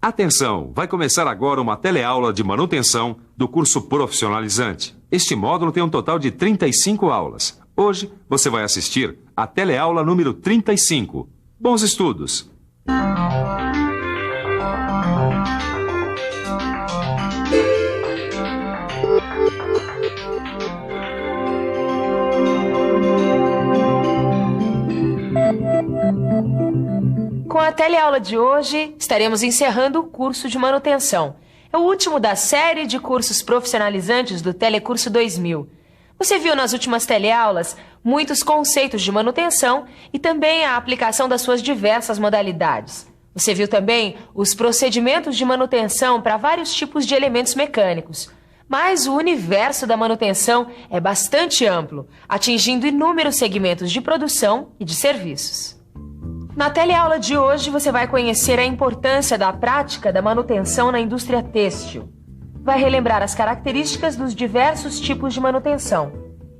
Atenção! Vai começar agora uma teleaula de manutenção do curso profissionalizante. Este módulo tem um total de 35 aulas. Hoje você vai assistir a teleaula número 35. Bons estudos! Com a teleaula de hoje, estaremos encerrando o curso de manutenção. É o último da série de cursos profissionalizantes do Telecurso 2000. Você viu nas últimas teleaulas muitos conceitos de manutenção e também a aplicação das suas diversas modalidades. Você viu também os procedimentos de manutenção para vários tipos de elementos mecânicos. Mas o universo da manutenção é bastante amplo, atingindo inúmeros segmentos de produção e de serviços. Na teleaula de hoje, você vai conhecer a importância da prática da manutenção na indústria têxtil. Vai relembrar as características dos diversos tipos de manutenção.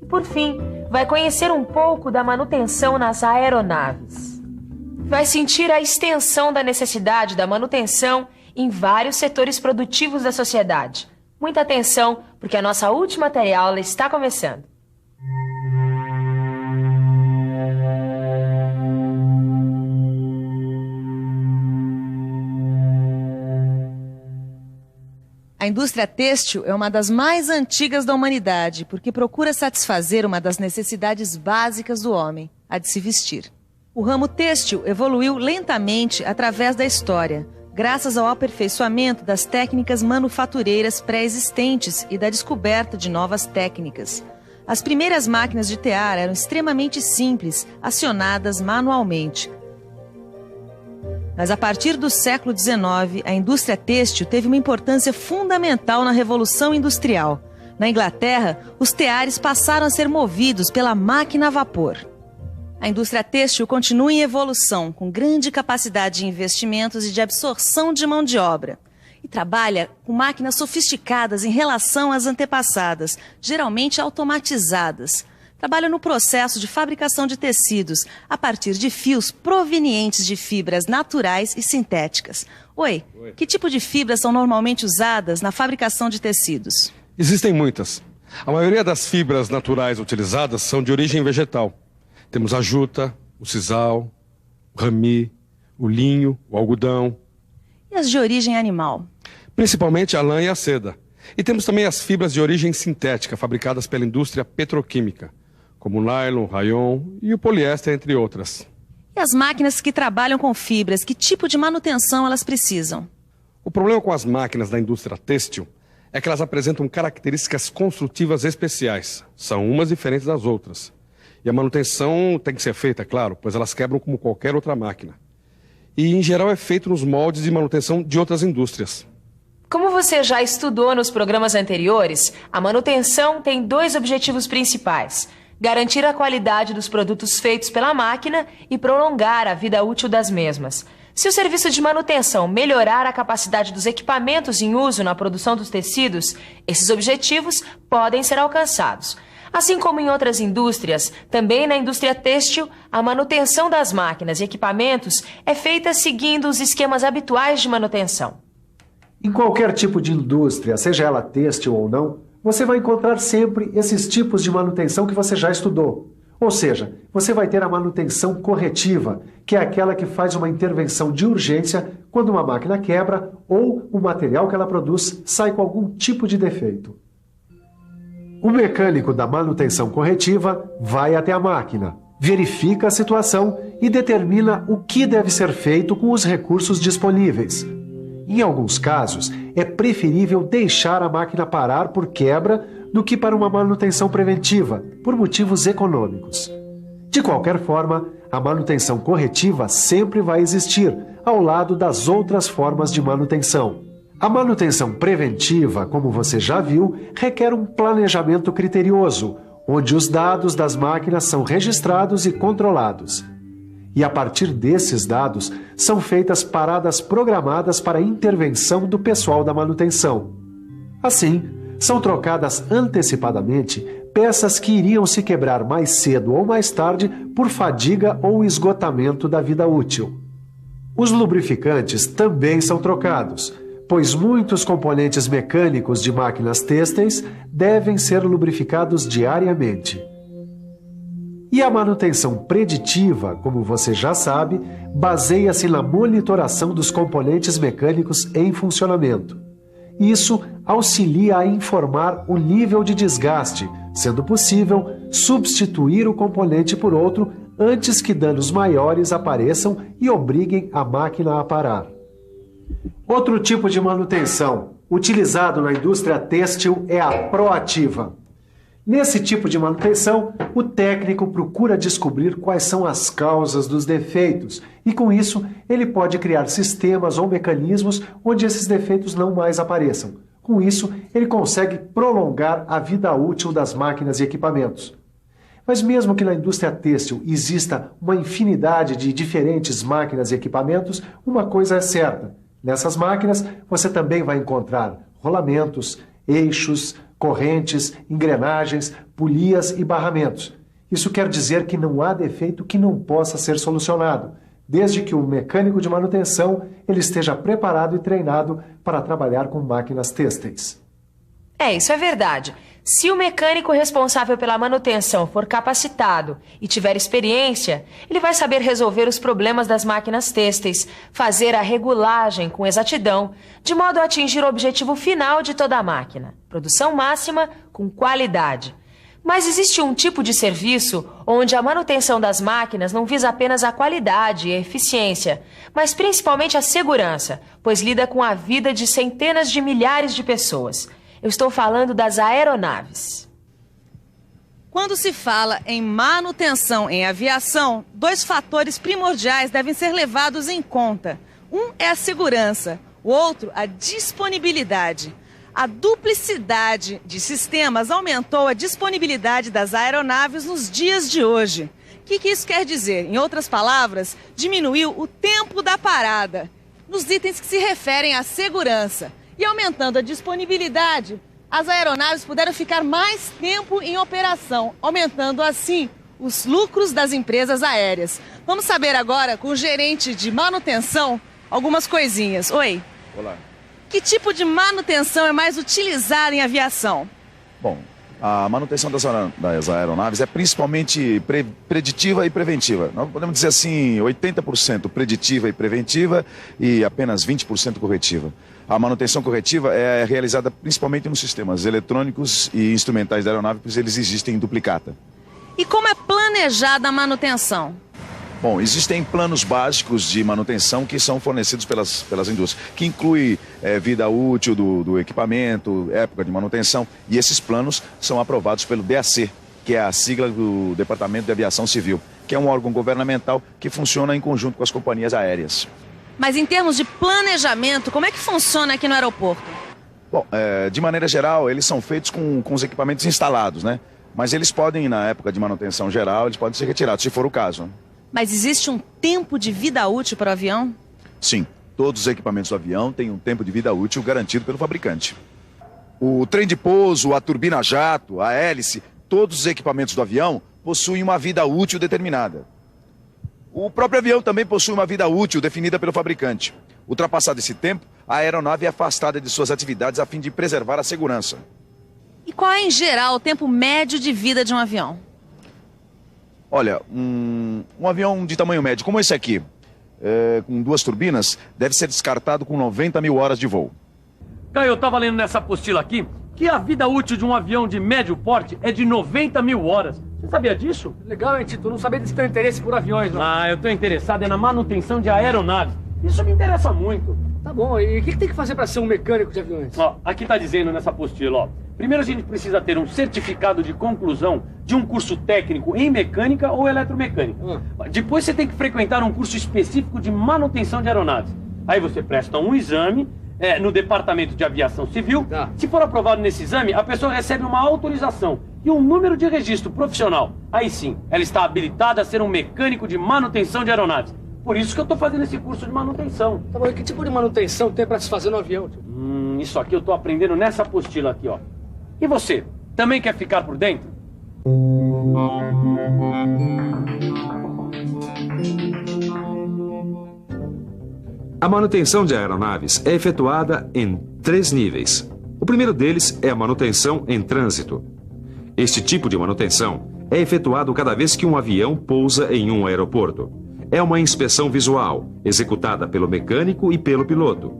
E, por fim, vai conhecer um pouco da manutenção nas aeronaves. Vai sentir a extensão da necessidade da manutenção em vários setores produtivos da sociedade. Muita atenção, porque a nossa última teleaula está começando. A indústria têxtil é uma das mais antigas da humanidade, porque procura satisfazer uma das necessidades básicas do homem, a de se vestir. O ramo têxtil evoluiu lentamente através da história, graças ao aperfeiçoamento das técnicas manufatureiras pré-existentes e da descoberta de novas técnicas. As primeiras máquinas de tear eram extremamente simples, acionadas manualmente. Mas a partir do século XIX, a indústria têxtil teve uma importância fundamental na Revolução Industrial. Na Inglaterra, os teares passaram a ser movidos pela máquina a vapor. A indústria têxtil continua em evolução, com grande capacidade de investimentos e de absorção de mão de obra. E trabalha com máquinas sofisticadas em relação às antepassadas, geralmente automatizadas. Trabalha no processo de fabricação de tecidos a partir de fios provenientes de fibras naturais e sintéticas. Oi, que tipo de fibras são normalmente usadas na fabricação de tecidos? Existem muitas. A maioria das fibras naturais utilizadas são de origem vegetal. Temos a juta, o sisal, o rami, o linho, o algodão. E as de origem animal? Principalmente a lã e a seda. E temos também as fibras de origem sintética, fabricadas pela indústria petroquímica, como o nylon, o rayon e o poliéster, entre outras. E as máquinas que trabalham com fibras, que tipo de manutenção elas precisam? O problema com as máquinas da indústria têxtil é que elas apresentam características construtivas especiais. São umas diferentes das outras. E a manutenção tem que ser feita, é claro, pois elas quebram como qualquer outra máquina. E, em geral, é feito nos moldes de manutenção de outras indústrias. Como você já estudou nos programas anteriores, a manutenção tem dois objetivos principais: garantir a qualidade dos produtos feitos pela máquina e prolongar a vida útil das mesmas. Se o serviço de manutenção melhorar a capacidade dos equipamentos em uso na produção dos tecidos, esses objetivos podem ser alcançados. Assim como em outras indústrias, também na indústria têxtil, a manutenção das máquinas e equipamentos é feita seguindo os esquemas habituais de manutenção. Em qualquer tipo de indústria, seja ela têxtil ou não, você vai encontrar sempre esses tipos de manutenção que você já estudou. Ou seja, você vai ter a manutenção corretiva, que é aquela que faz uma intervenção de urgência quando uma máquina quebra ou o material que ela produz sai com algum tipo de defeito. O mecânico da manutenção corretiva vai até a máquina, verifica a situação e determina o que deve ser feito com os recursos disponíveis. Em alguns casos, é preferível deixar a máquina parar por quebra do que para uma manutenção preventiva, por motivos econômicos. De qualquer forma, a manutenção corretiva sempre vai existir, ao lado das outras formas de manutenção. A manutenção preventiva, como você já viu, requer um planejamento criterioso, onde os dados das máquinas são registrados e controlados. E a partir desses dados, são feitas paradas programadas para a intervenção do pessoal da manutenção. Assim, são trocadas antecipadamente peças que iriam se quebrar mais cedo ou mais tarde por fadiga ou esgotamento da vida útil. Os lubrificantes também são trocados, pois muitos componentes mecânicos de máquinas têxteis devem ser lubrificados diariamente. E a manutenção preditiva, como você já sabe, baseia-se na monitoração dos componentes mecânicos em funcionamento. Isso auxilia a informar o nível de desgaste, sendo possível substituir o componente por outro antes que danos maiores apareçam e obriguem a máquina a parar. Outro tipo de manutenção utilizado na indústria têxtil é a proativa. Nesse tipo de manutenção, o técnico procura descobrir quais são as causas dos defeitos e, com isso, ele pode criar sistemas ou mecanismos onde esses defeitos não mais apareçam. Com isso, ele consegue prolongar a vida útil das máquinas e equipamentos. Mas mesmo que na indústria têxtil exista uma infinidade de diferentes máquinas e equipamentos, uma coisa é certa: nessas máquinas você também vai encontrar rolamentos, eixos, correntes, engrenagens, polias e barramentos. Isso quer dizer que não há defeito que não possa ser solucionado, desde que o mecânico de manutenção ele esteja preparado e treinado para trabalhar com máquinas têxteis. Isso é verdade. Se o mecânico responsável pela manutenção for capacitado e tiver experiência, ele vai saber resolver os problemas das máquinas têxteis, fazer a regulagem com exatidão, de modo a atingir o objetivo final de toda a máquina: produção máxima com qualidade. Mas existe um tipo de serviço onde a manutenção das máquinas não visa apenas a qualidade e a eficiência, mas principalmente a segurança, pois lida com a vida de centenas de milhares de pessoas. Eu estou falando das aeronaves. Quando se fala em manutenção em aviação, 2 fatores primordiais devem ser levados em conta. Um é a segurança, o outro a disponibilidade. A duplicidade de sistemas aumentou a disponibilidade das aeronaves nos dias de hoje. O que isso quer dizer? Em outras palavras, diminuiu o tempo da parada nos itens que se referem à segurança. E aumentando a disponibilidade, as aeronaves puderam ficar mais tempo em operação, aumentando assim os lucros das empresas aéreas. Vamos saber agora com o gerente de manutenção algumas coisinhas. Oi. Olá. Que tipo de manutenção é mais utilizada em aviação? Bom, a manutenção das aeronaves é principalmente preditiva e preventiva. Nós podemos dizer assim, 80% preditiva e preventiva e apenas 20% corretiva. A manutenção corretiva é realizada principalmente nos sistemas eletrônicos e instrumentais da aeronave, pois eles existem em duplicata. E como é planejada a manutenção? Bom, existem planos básicos de manutenção que são fornecidos pelas indústrias, que inclui vida útil do equipamento, época de manutenção, e esses planos são aprovados pelo DAC, que é a sigla do Departamento de Aviação Civil, que é um órgão governamental que funciona em conjunto com as companhias aéreas. Mas em termos de planejamento, como é que funciona aqui no aeroporto? Bom, de maneira geral, eles são feitos com os equipamentos instalados, né? Mas eles podem, na época de manutenção geral, eles podem ser retirados, se for o caso. Mas existe um tempo de vida útil para o avião? Sim, todos os equipamentos do avião têm um tempo de vida útil garantido pelo fabricante. O trem de pouso, a turbina a jato, a hélice, todos os equipamentos do avião possuem uma vida útil determinada. O próprio avião também possui uma vida útil definida pelo fabricante. Ultrapassado esse tempo, a aeronave é afastada de suas atividades a fim de preservar a segurança. E qual é, em geral, o tempo médio de vida de um avião? Olha, um avião de tamanho médio, como esse aqui, com 2 turbinas, deve ser descartado com 90 mil horas de voo. Caio, eu estava lendo nessa apostila aqui que a vida útil de um avião de médio porte é de 90 mil horas. Você sabia disso? Legal, hein, Tito? Não sabia desse teu interesse por aviões, não. Eu tô interessado na manutenção de aeronaves. Isso me interessa muito. Tá bom, e o que tem que fazer para ser um mecânico de aviões? Aqui tá dizendo nessa apostila, Primeiro a gente precisa ter um certificado de conclusão de um curso técnico em mecânica ou eletromecânica. Depois você tem que frequentar um curso específico de manutenção de aeronaves. Aí você presta um exame no Departamento de Aviação Civil. Tá. Se for aprovado nesse exame, a pessoa recebe uma autorização e um número de registro profissional. Aí sim, ela está habilitada a ser um mecânico de manutenção de aeronaves. Por isso que eu estou fazendo esse curso de manutenção. Tá bom, e que tipo de manutenção tem para se fazer no avião, tio? Isso aqui eu estou aprendendo nessa apostila aqui, ó. E você, também quer ficar por dentro? A manutenção de aeronaves é efetuada em 3 níveis. O primeiro deles é a manutenção em trânsito. Este tipo de manutenção é efetuado cada vez que um avião pousa em um aeroporto. É uma inspeção visual, executada pelo mecânico e pelo piloto.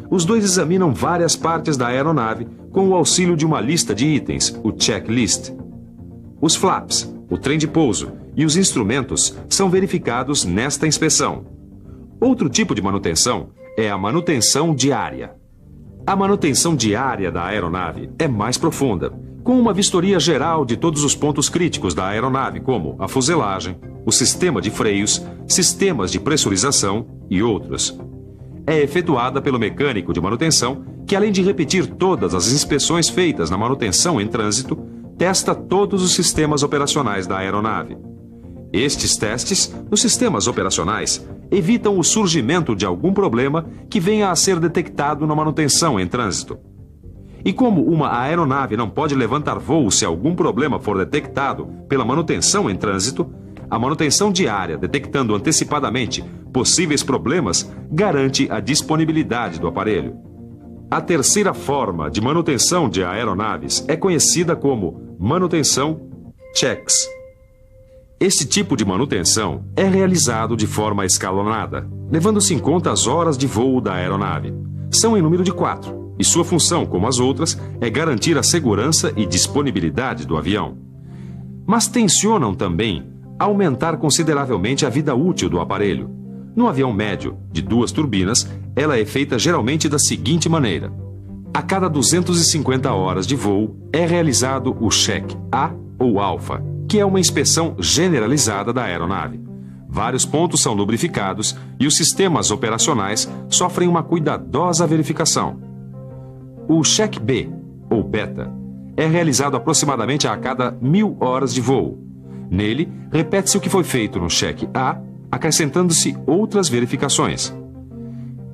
Os dois examinam várias partes da aeronave com o auxílio de uma lista de itens, o checklist. Os flaps, o trem de pouso e os instrumentos são verificados nesta inspeção. Outro tipo de manutenção é a manutenção diária. A manutenção diária da aeronave é mais profunda, com uma vistoria geral de todos os pontos críticos da aeronave, como a fuselagem, o sistema de freios, sistemas de pressurização e outros. É efetuada pelo mecânico de manutenção, que além de repetir todas as inspeções feitas na manutenção em trânsito, testa todos os sistemas operacionais da aeronave. Estes testes, nos sistemas operacionais, evitam o surgimento de algum problema que venha a ser detectado na manutenção em trânsito. E como uma aeronave não pode levantar voo se algum problema for detectado pela manutenção em trânsito, a manutenção diária, detectando antecipadamente possíveis problemas, garante a disponibilidade do aparelho. A terceira forma de manutenção de aeronaves é conhecida como manutenção checks. Este tipo de manutenção é realizado de forma escalonada, levando-se em conta as horas de voo da aeronave. São em número de 4, e sua função, como as outras, é garantir a segurança e disponibilidade do avião. Mas tensionam também aumentar consideravelmente a vida útil do aparelho. No avião médio, de 2 turbinas, ela é feita geralmente da seguinte maneira. A cada 250 horas de voo é realizado o check A ou alfa, que é uma inspeção generalizada da aeronave. Vários pontos são lubrificados e os sistemas operacionais sofrem uma cuidadosa verificação. O check B, ou beta, é realizado aproximadamente a cada 1000 horas de voo. Nele, repete-se o que foi feito no check A, acrescentando-se outras verificações.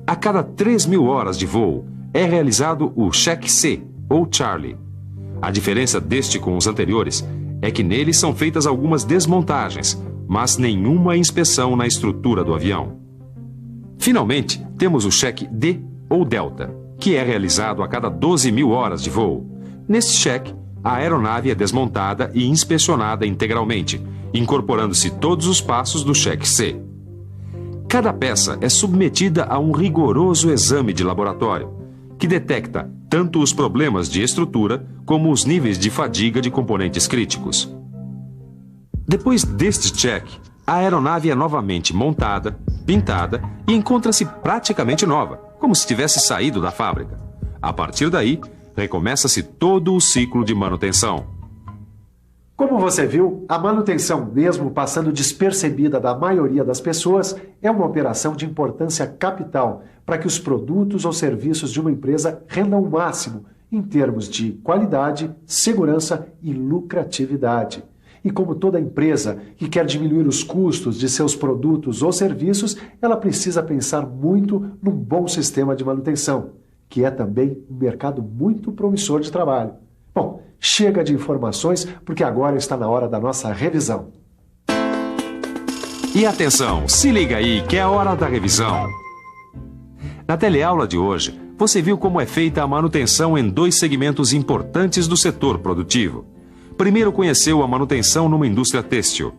A cada 3000 horas de voo, é realizado o check C, ou Charlie. A diferença deste com os anteriores é que nele são feitas algumas desmontagens, mas nenhuma inspeção na estrutura do avião. Finalmente, temos o check D, ou Delta, que é realizado a cada 12.000 horas de voo. Neste check, a aeronave é desmontada e inspecionada integralmente, incorporando-se todos os passos do check C. Cada peça é submetida a um rigoroso exame de laboratório, que detecta tanto os problemas de estrutura como os níveis de fadiga de componentes críticos. Depois deste check, a aeronave é novamente montada, pintada e encontra-se praticamente nova, como se tivesse saído da fábrica. A partir daí, recomeça-se todo o ciclo de manutenção. Como você viu, a manutenção, mesmo passando despercebida da maioria das pessoas, é uma operação de importância capital para que os produtos ou serviços de uma empresa rendam o máximo em termos de qualidade, segurança e lucratividade. E como toda empresa que quer diminuir os custos de seus produtos ou serviços, ela precisa pensar muito num bom sistema de manutenção, que é também um mercado muito promissor de trabalho. Bom, chega de informações, porque agora está na hora da nossa revisão. E atenção, se liga aí que é a hora da revisão. Na teleaula de hoje, você viu como é feita a manutenção em 2 segmentos importantes do setor produtivo. Primeiro conheceu a manutenção numa indústria têxtil.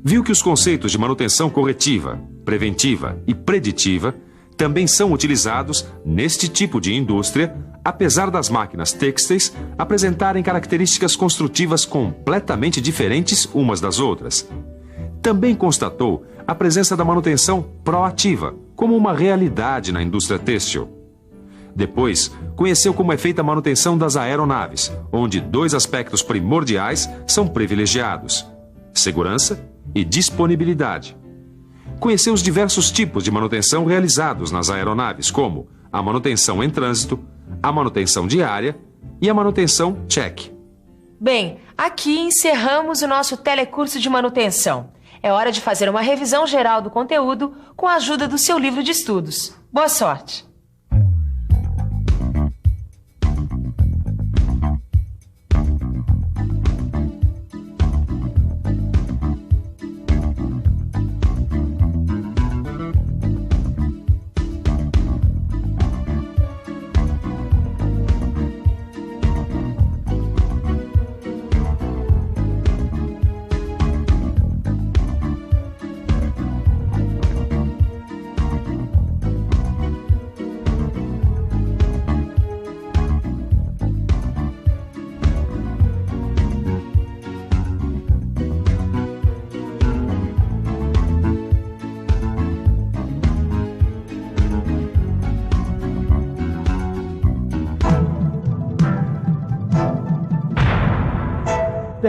Viu que os conceitos de manutenção corretiva, preventiva e preditiva também são utilizados neste tipo de indústria, apesar das máquinas têxteis apresentarem características construtivas completamente diferentes umas das outras. Também constatou a presença da manutenção proativa como uma realidade na indústria têxtil. Depois, conheceu como é feita a manutenção das aeronaves, onde 2 aspectos primordiais são privilegiados: segurança e disponibilidade. Conheceu os diversos tipos de manutenção realizados nas aeronaves, como a manutenção em trânsito, a manutenção diária e a manutenção check. Bem, aqui encerramos o nosso telecurso de manutenção. É hora de fazer uma revisão geral do conteúdo com a ajuda do seu livro de estudos. Boa sorte!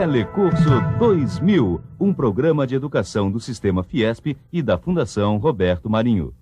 Telecurso 2000, um programa de educação do Sistema Fiesp e da Fundação Roberto Marinho.